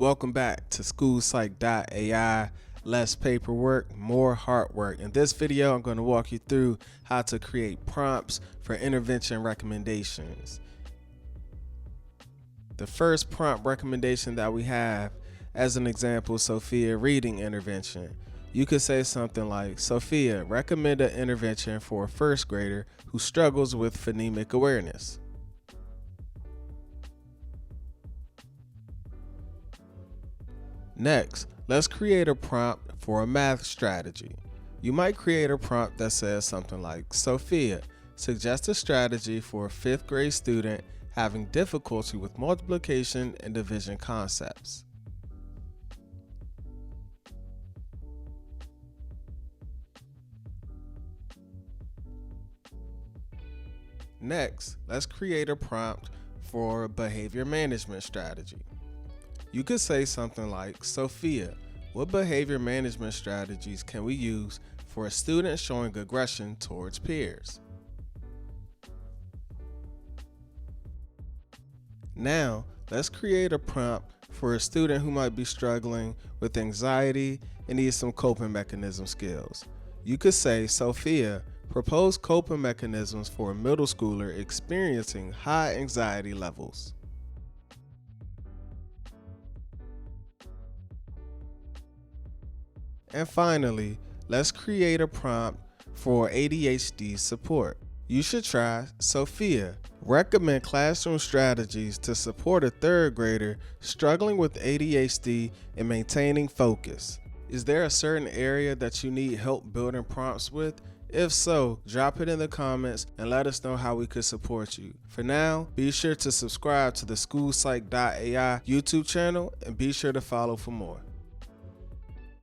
Welcome back to schoolpsych.ai. Less paperwork, more heart work. In this video, I'm going to walk you through how to create prompts for intervention recommendations. The first prompt recommendation that we have, as an example, Sophia reading intervention. You could say something like, Sophia, recommend an intervention for a first grader who struggles with phonemic awareness. Next, let's create a prompt for a math strategy. You might create a prompt that says something like, Sophia, suggest a strategy for a 5th grade student having difficulty with multiplication and division concepts. Next, let's create a prompt for a behavior management strategy. You could say something like, Sophia, what behavior management strategies can we use for a student showing aggression towards peers? Now, let's create a prompt for a student who might be struggling with anxiety and needs some coping mechanism skills. You could say, Sophia, propose coping mechanisms for a middle schooler experiencing high anxiety levels. And finally, let's create a prompt for ADHD support. You should try, Sophia, recommend classroom strategies to support a 3rd grader struggling with ADHD and maintaining focus. Is there a certain area that you need help building prompts with? If so, drop it in the comments and let us know how we could support you. For now, be sure to subscribe to the schoolpsych.ai YouTube channel and be sure to follow for more.